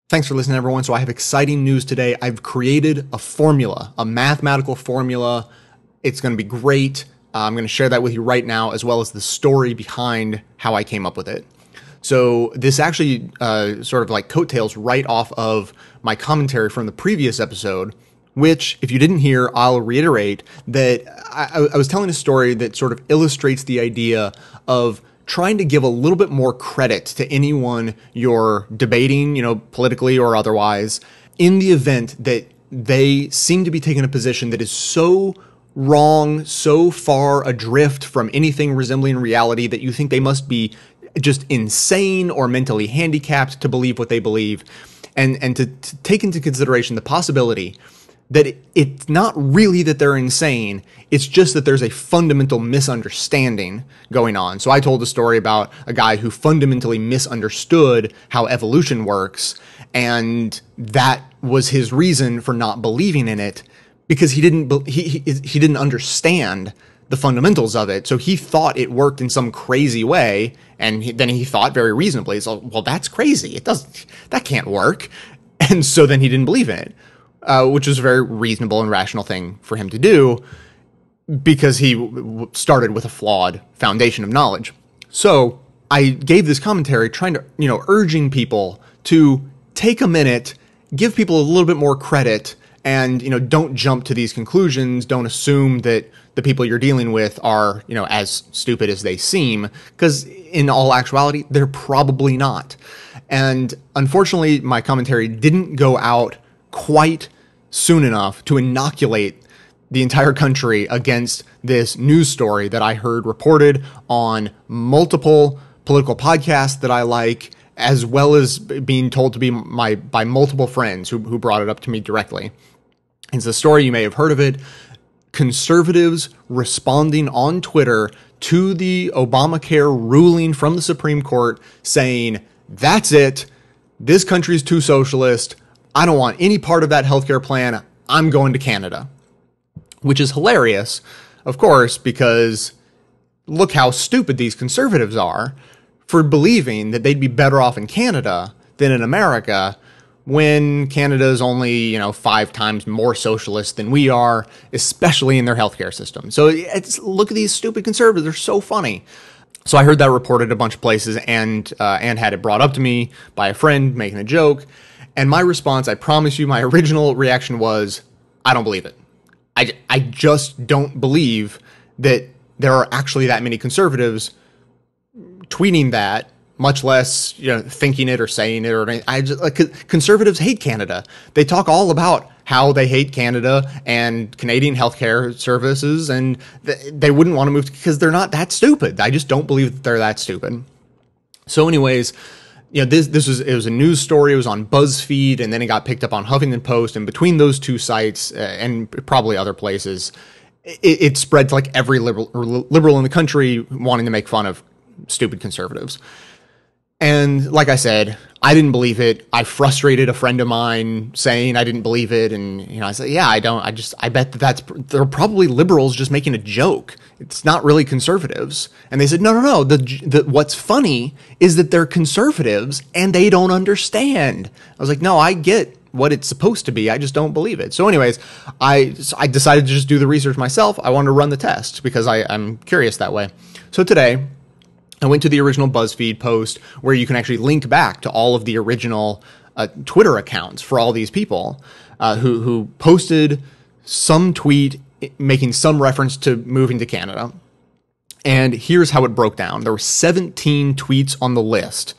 Thanks for listening, everyone. So I have exciting news today. I've created a formula, a mathematical formula. It's going to be great. I'm going to share that with you right now, as well as the story behind how I came up with it. So this actually sort of like coattails right off of my commentary from the previous episode, which, if you didn't hear, I'll reiterate that I was telling a story that sort of illustrates the idea of trying to give a little bit more credit to anyone you're debating, politically or otherwise, in the event that they seem to be taking a position that is so wrong, so far adrift from anything resembling reality that you think they must be just insane or mentally handicapped to believe what they believe, and to take into consideration the possibility that it's not really that they're insane, it's just that there's a fundamental misunderstanding going on. So I told a story about a guy who fundamentally misunderstood how evolution works, and that was his reason for not believing in it, because he didn't understand the fundamentals of it. So he thought it worked in some crazy way, and then he thought very reasonably, so, well, that's crazy. That can't work. And so then he didn't believe in it. Which is a very reasonable and rational thing for him to do, because he started with a flawed foundation of knowledge. So I gave this commentary trying to, urging people to take a minute, give people a little bit more credit, and, don't jump to these conclusions. Don't assume that the people you're dealing with are, as stupid as they seem, because in all actuality, they're probably not. And unfortunately, my commentary didn't go out quite soon enough to inoculate the entire country against this news story that I heard reported on multiple political podcasts that I like, as well as being told to be by multiple friends who brought it up to me directly. It's a story, you may have heard of it, conservatives responding on Twitter to the Obamacare ruling from the Supreme Court saying, that's it, this country's too socialist, I don't want any part of that healthcare plan, I'm going to Canada. Which is hilarious, of course, because look how stupid these conservatives are for believing that they'd be better off in Canada than in America, when Canada is only, 5 times more socialist than we are, especially in their healthcare system. So look at these stupid conservatives, they're so funny. So I heard that reported a bunch of places, and had it brought up to me by a friend making a joke. And my response, I promise you, my original reaction was, I don't believe it. I just don't believe that there are actually that many conservatives tweeting that, much less, thinking it or saying it or anything. Conservatives hate Canada. They talk all about how they hate Canada and Canadian healthcare services, and they wouldn't want to move because they're not that stupid. I just don't believe that they're that stupid. So anyways, it was a news story. It was on BuzzFeed, and then it got picked up on Huffington Post. And between those two sites, and probably other places, it spread to like every liberal in the country wanting to make fun of stupid conservatives. And like I said, I didn't believe it. I frustrated a friend of mine saying I didn't believe it. And, I said, yeah, I don't. I bet they're probably liberals just making a joke. It's not really conservatives. And they said, no. What's funny is that they're conservatives and they don't understand. I was like, no, I get what it's supposed to be. I just don't believe it. So anyways, I decided to just do the research myself. I wanted to run the test because I'm curious that way. So today, I went to the original BuzzFeed post where you can actually link back to all of the original Twitter accounts for all these people who posted some tweet making some reference to moving to Canada. And here's how it broke down. There were 17 tweets on the list.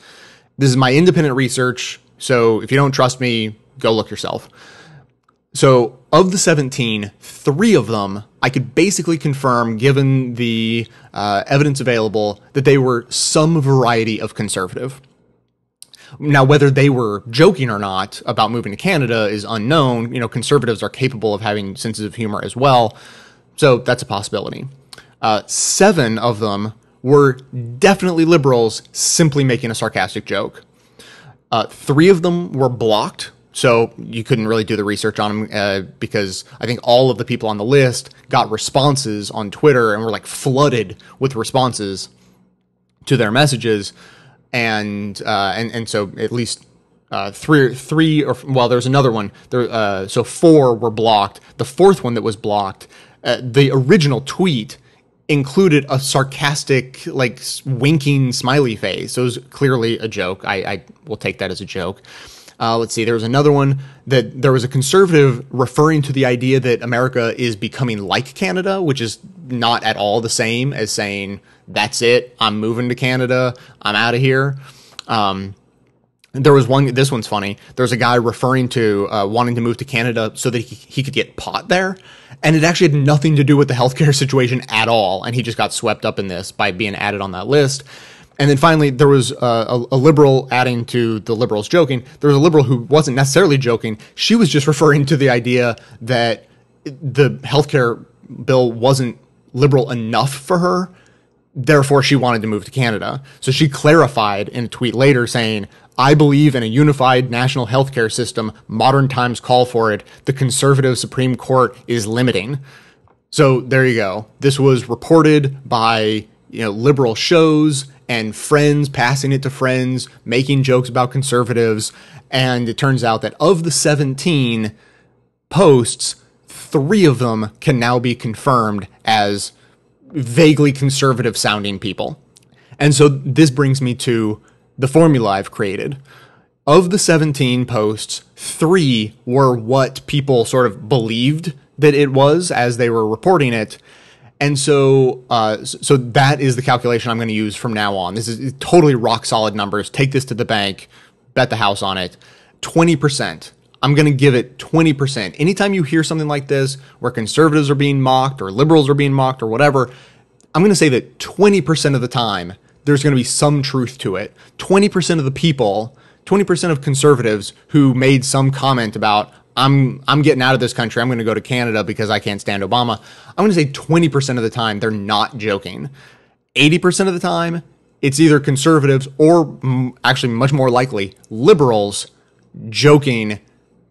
This is my independent research, so if you don't trust me, go look yourself. So of the 17, 3 of them I could basically confirm, given the evidence available, that they were some variety of conservative. Now, whether they were joking or not about moving to Canada is unknown. Conservatives are capable of having senses of humor as well, so that's a possibility. 7 of them were definitely liberals simply making a sarcastic joke. 3 of them were blocked, so you couldn't really do the research on them because I think all of the people on the list got responses on Twitter and were like flooded with responses to their messages. And so at least there's another one. So 4 were blocked. The fourth one that was blocked, the original tweet included a sarcastic, like, winking smiley face. So it was clearly a joke. I will take that as a joke. Let's see. There was another one that there was a conservative referring to the idea that America is becoming like Canada, which is not at all the same as saying, that's it, I'm moving to Canada, I'm out of here. There was one, this one's funny. There was a guy referring to wanting to move to Canada so that he could get pot there. And it actually had nothing to do with the healthcare situation at all. And he just got swept up in this by being added on that list. And then finally, there was a liberal adding to the liberals joking. There was a liberal who wasn't necessarily joking. She was just referring to the idea that the healthcare bill wasn't liberal enough for her. Therefore, she wanted to move to Canada. So she clarified in a tweet later saying, I believe in a unified national healthcare system. Modern times call for it. The conservative Supreme Court is limiting. So there you go. This was reported by, liberal shows and friends passing it to friends, making jokes about conservatives. And it turns out that of the 17 posts, 3 of them can now be confirmed as vaguely conservative sounding people. And so this brings me to the formula I've created. Of the 17 posts, 3 were what people sort of believed that it was as they were reporting it. And so so that is the calculation I'm going to use from now on. This is totally rock solid numbers. Take this to the bank, bet the house on it. 20%. I'm going to give it 20%. Anytime you hear something like this, where conservatives are being mocked or liberals are being mocked or whatever, I'm going to say that 20% of the time, there's going to be some truth to it. 20% of the people, 20% of conservatives who made some comment about, I'm getting out of this country, I'm going to go to Canada because I can't stand Obama. I'm going to say 20% of the time, they're not joking. 80% of the time, it's either conservatives or actually much more likely liberals joking,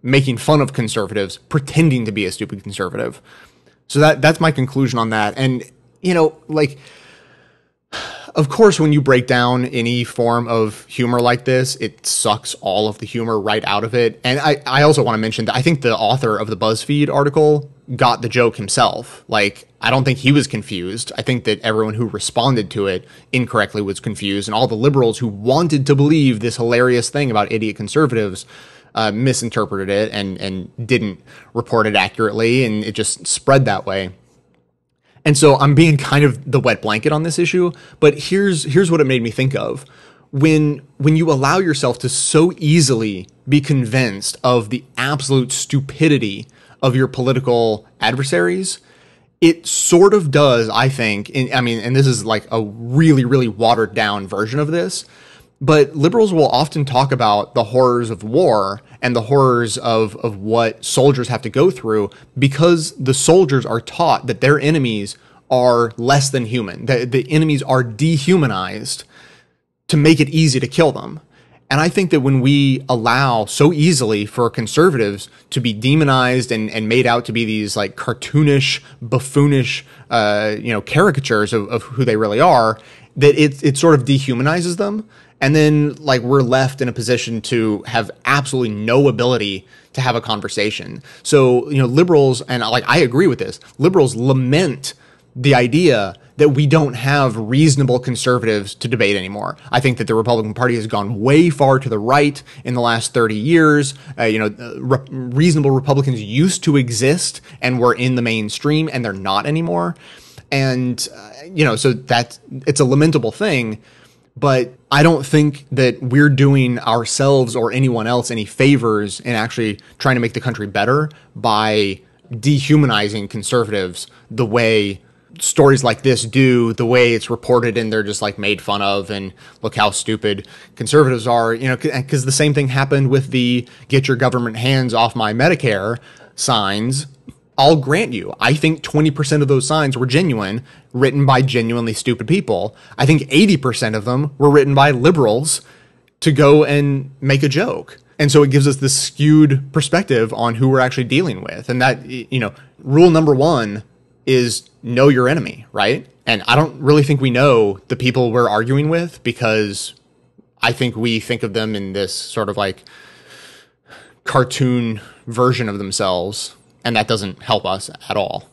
making fun of conservatives, pretending to be a stupid conservative. So that's my conclusion on that. And, of course, when you break down any form of humor like this, it sucks all of the humor right out of it. And I also want to mention that I think the author of the BuzzFeed article got the joke himself. I don't think he was confused. I think that everyone who responded to it incorrectly was confused. And all the liberals who wanted to believe this hilarious thing about idiot conservatives misinterpreted it and didn't report it accurately. And it just spread that way. And so I'm being kind of the wet blanket on this issue, but here's what it made me think of. When you allow yourself to so easily be convinced of the absolute stupidity of your political adversaries, it sort of does, I think, and this is like a really, really watered down version of this, but liberals will often talk about the horrors of war and the horrors of what soldiers have to go through because the soldiers are taught that their enemies are less than human, that the enemies are dehumanized to make it easy to kill them. And I think that when we allow so easily for conservatives to be demonized and made out to be these like cartoonish, buffoonish, caricatures of who they really are, that it sort of dehumanizes them. And then we're left in a position to have absolutely no ability to have a conversation. So, liberals, and I agree with this, liberals lament the idea that we don't have reasonable conservatives to debate anymore. I think that the Republican Party has gone way far to the right in the last 30 years. Reasonable Republicans used to exist and were in the mainstream, and they're not anymore. And, so it's a lamentable thing. But I don't think that we're doing ourselves or anyone else any favors in actually trying to make the country better by dehumanizing conservatives the way stories like this do, the way it's reported and they're just made fun of and look how stupid conservatives are, because the same thing happened with the get your government hands off my Medicare signs. I'll grant you, I think 20% of those signs were genuine, written by genuinely stupid people. I think 80% of them were written by liberals to go and make a joke. And so it gives us this skewed perspective on who we're actually dealing with. And that, rule number 1 is know your enemy, right? And I don't really think we know the people we're arguing with because I think we think of them in this sort of cartoon version of themselves, and that doesn't help us at all.